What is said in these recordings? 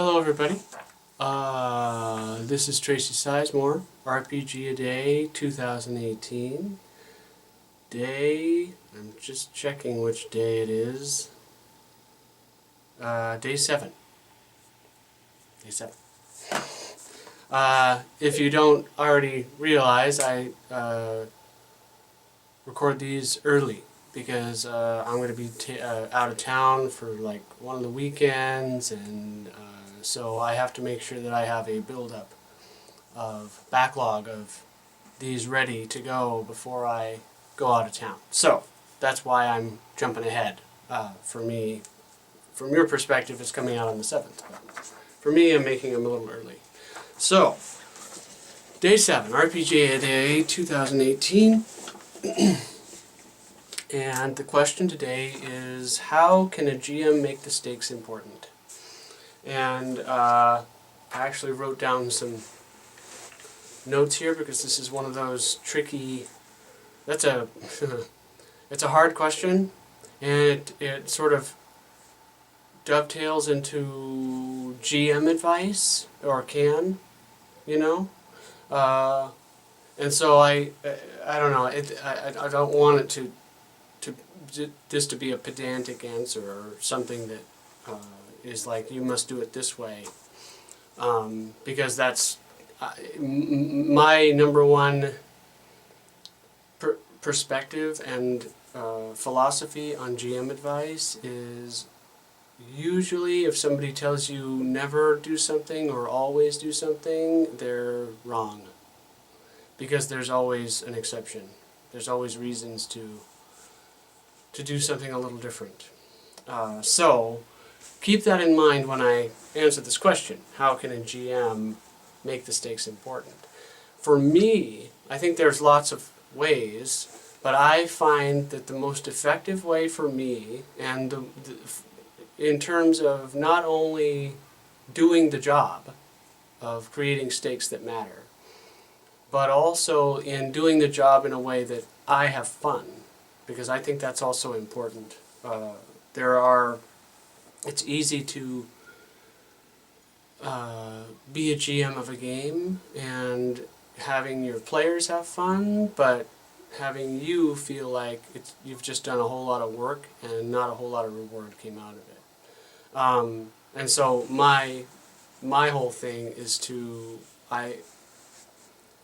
Hello everybody, this is Tracy Sizemore, RPG A Day 2018. I'm just checking which day it is. Day 7. Day 7. If you don't already realize, I record these early because I'm going to be out of town for like one of the weekends, and so I have to make sure that I have a build-up of backlog of these ready to go before I go out of town. So that's why I'm jumping ahead. For me, from your perspective, it's coming out on the 7th. But for me, I'm making them a little early. So, Day 7, RPG A Day 2018. And the question today is, how can a GM make the stakes important? And I actually wrote down some notes here because this is one of those tricky, it's a hard question, and it sort of dovetails into GM advice, or can, you know? And so I don't know, I don't want it to just to be a pedantic answer or something that is like, you must do it this way, because that's my number one perspective and philosophy on GM advice is, usually if somebody tells you never do something or always do something, they're wrong, because there's always an exception. There's always reasons to do something a little different. So keep that in mind when I answer this question. How can a GM make the stakes important? For me, I think there's lots of ways, but I find that the most effective way for me, and in terms of not only doing the job of creating stakes that matter, but also in doing the job in a way that I have fun, because I think that's also important. It's easy to be a GM of a game and having your players have fun, but having you feel like you've just done a whole lot of work and not a whole lot of reward came out of it. And so my whole thing is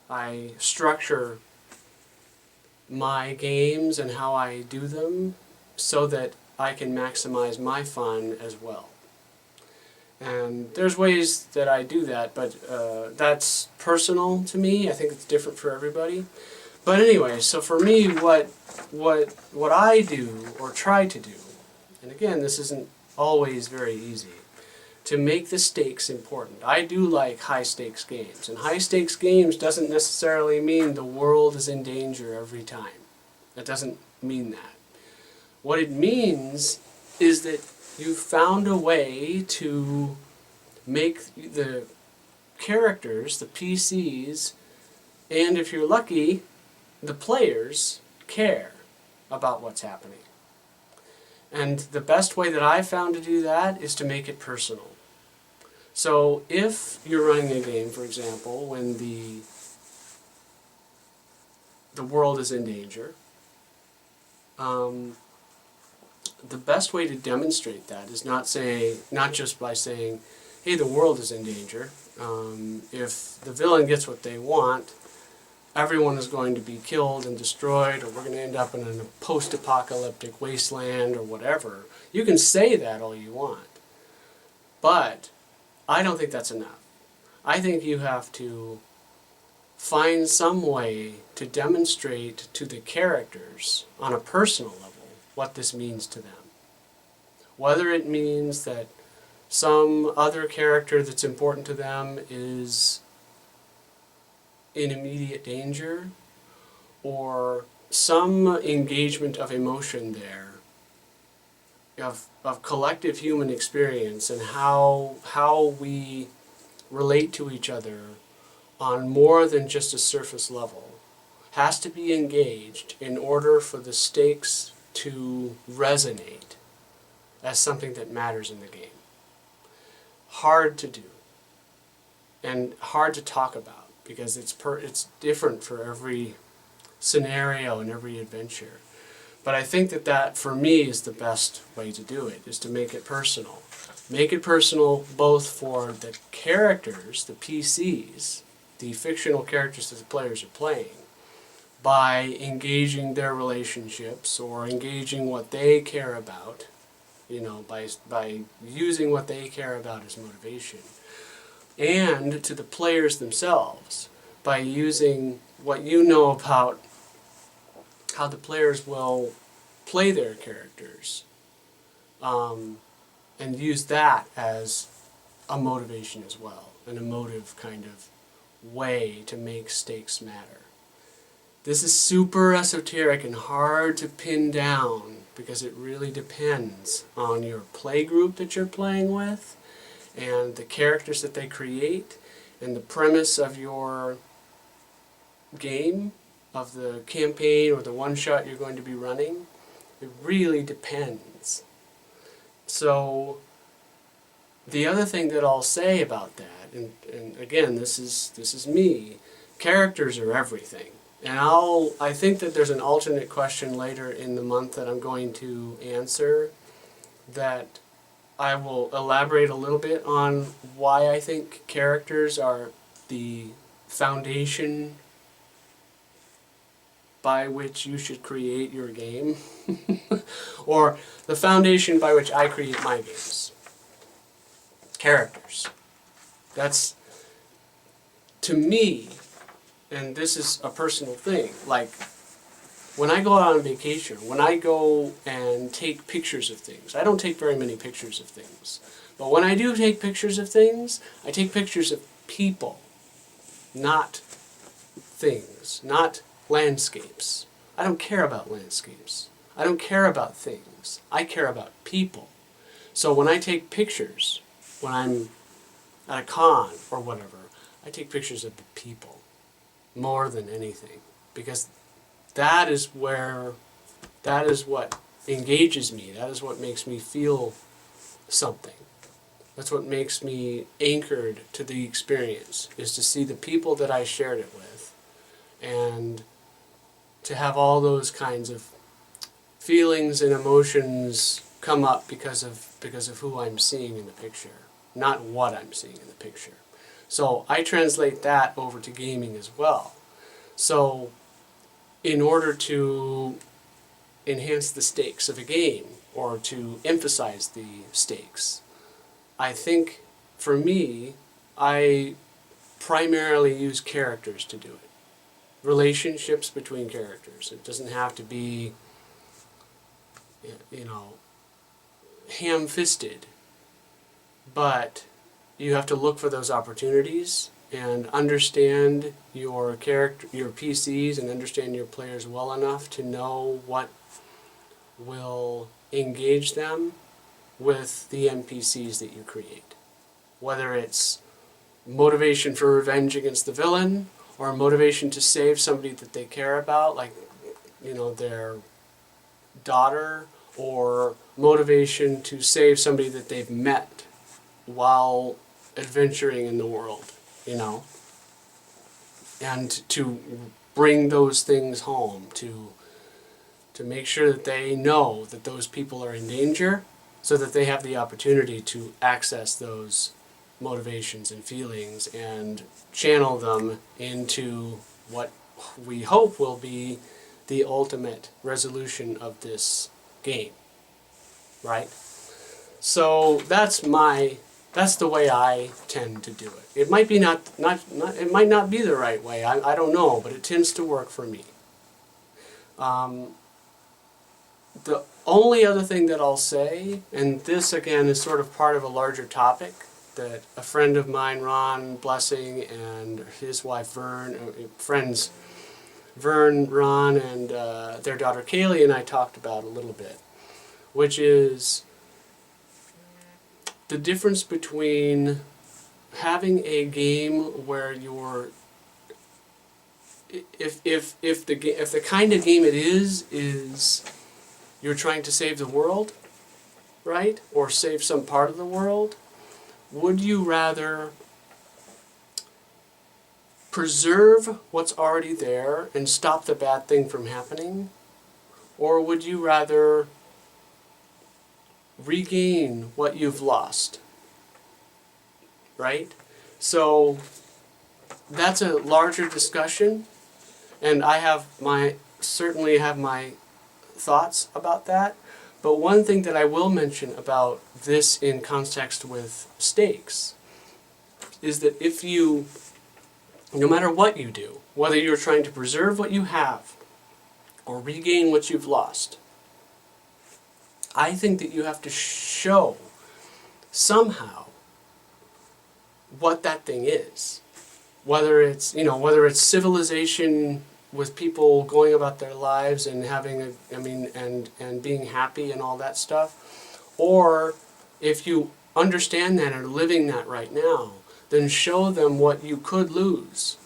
I structure my games and how I do them so that I can maximize my fun as well. And there's ways that I do that, but that's personal to me. I think it's different for everybody. But anyway, so for me, what I do or try to do, and again, this isn't always very easy, to make the stakes important. I do like high-stakes games, and high-stakes games doesn't necessarily mean the world is in danger every time. That doesn't mean that. What it means is that you've found a way to make the characters, the PCs, and if you're lucky, the players, care about what's happening. And the best way that I've found to do that is to make it personal. So if you're running a game, for example, when the world is in danger, the best way to demonstrate that is not just by saying, hey, the world is in danger. If the villain gets what they want, everyone is going to be killed and destroyed, or we're going to end up in a post-apocalyptic wasteland or whatever. You can say that all you want, but I don't think that's enough. I think you have to find some way to demonstrate to the characters on a personal level what this means to them. Whether it means that some other character that's important to them is in immediate danger, or some engagement of emotion there, of collective human experience, and how we relate to each other on more than just a surface level, has to be engaged in order for the stakes to resonate as something that matters in the game. hard to do and hard to talk about because it's different for every scenario and every adventure. But I think that for me is the best way to do it, is to make it personal. Make it personal both for the characters, the PCs, the fictional characters that the players are playing, by engaging their relationships or engaging what they care about, by using what they care about as motivation. And to the players themselves, by using what you know about how the players will play their characters, and use that as a motivation as well, an emotive kind of way to make stakes matter. This is super esoteric and hard to pin down because it really depends on your play group that you're playing with and the characters that they create and the premise of your game, of the campaign or the one-shot you're going to be running. It really depends. So the other thing that I'll say about that, and again, this is me, characters are everything. And I think that there's an alternate question later in the month that I'm going to answer that I will elaborate a little bit on why I think characters are the foundation by which you should create your game, or the foundation by which I create my games. Characters. That's, to me, and this is a personal thing, like when I go out on vacation, when I go and take pictures of things, I don't take very many pictures of things, but when I do take pictures of things, I take pictures of people, not things, not landscapes. I don't care about landscapes. I don't care about things. I care about people. So when I take pictures, when I'm at a con or whatever, I take pictures of the people more than anything, because that is what engages me. That is what makes me feel something. That's what makes me anchored to the experience, is to see the people that I shared it with and to have all those kinds of feelings and emotions come up because of who I'm seeing in the picture, not what I'm seeing in the picture. So I translate that over to gaming as well. So in order to enhance the stakes of a game or to emphasize the stakes, I think for me, I primarily use characters to do it. Relationships between characters. It doesn't have to be, ham-fisted, but you have to look for those opportunities and understand your character, your PCs, and understand your players well enough to know what will engage them with the NPCs that you create. Whether it's motivation for revenge against the villain, or motivation to save somebody that they care about, like, their daughter, or motivation to save somebody that they've met while adventuring in the world, and to bring those things home, to make sure that they know that those people are in danger, so that they have the opportunity to access those motivations and feelings and channel them into what we hope will be the ultimate resolution of this game, right? So that's the way I tend to do it. It might be it might not be the right way. I don't know, but it tends to work for me. The only other thing that I'll say, and this again is sort of part of a larger topic that a friend of mine, Ron Blessing, and his wife Vern, friends Vern, Ron, and their daughter Kaylee and I talked about a little bit, which is the difference between having a game where you're, if the kind of game it is you're trying to save the world, right, or save some part of the world, would you rather preserve what's already there and stop the bad thing from happening? Or would you rather regain what you've lost? Right? So that's a larger discussion, and I certainly have my thoughts about that. But one thing that I will mention about this in context with stakes is that no matter what you do, whether you're trying to preserve what you have or regain what you've lost, I think that you have to show somehow what that thing is. Whether it's civilization with people going about their lives and having and being happy and all that stuff, or if you understand that and are living that right now, then show them what you could lose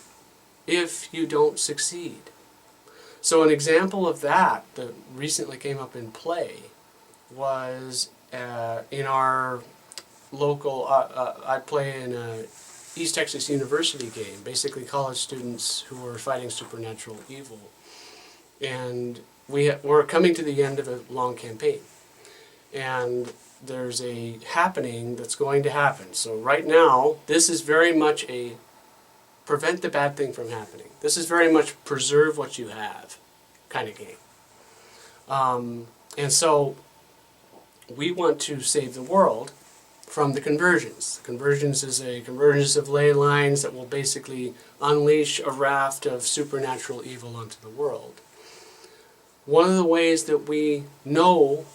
if you don't succeed. So an example of that recently came up in play was in our local, I play in a East Texas University game, basically college students who are fighting supernatural evil. And we're coming to the end of a long campaign. And there's a happening that's going to happen. So right now, this is very much a prevent the bad thing from happening. This is very much preserve what you have kind of game. And so we want to save the world from the convergence. Convergence is a convergence of ley lines that will basically unleash a raft of supernatural evil onto the world. One of the ways that we know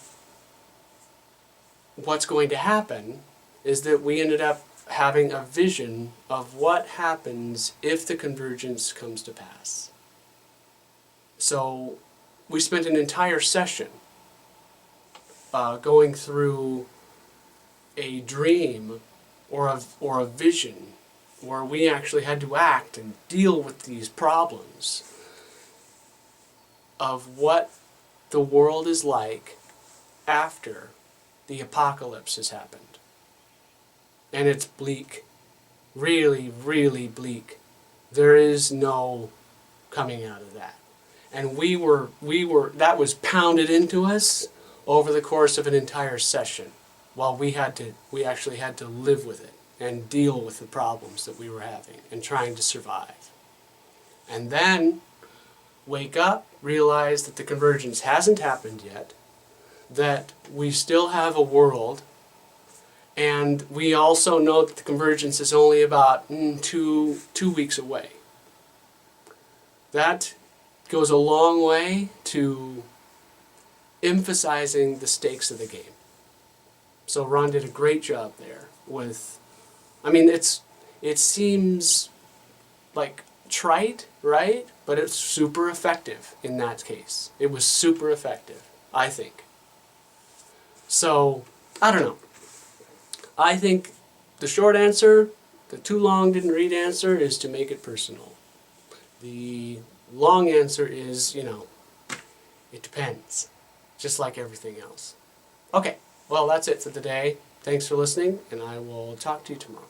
what's going to happen is that we ended up having a vision of what happens if the convergence comes to pass. So we spent an entire session going through a dream or a vision where we actually had to act and deal with these problems of what the world is like after the apocalypse has happened. And it's bleak. Really, really bleak. There is no coming out of that. And that was pounded into us over the course of an entire session, while we actually had to live with it and deal with the problems that we were having and trying to survive. And then wake up, realize that the convergence hasn't happened yet, that we still have a world, and we also know that the convergence is only about 2 weeks away. That goes a long way to emphasizing the stakes of the game. So Ron did a great job there with, it seems like trite, right? But it's super effective in that case. It was super effective, I think. So, I don't know. I think the short answer, the too long didn't read answer, is to make it personal. The long answer is, it depends. Just like everything else. Okay, well that's it for today. Thanks for listening, and I will talk to you tomorrow.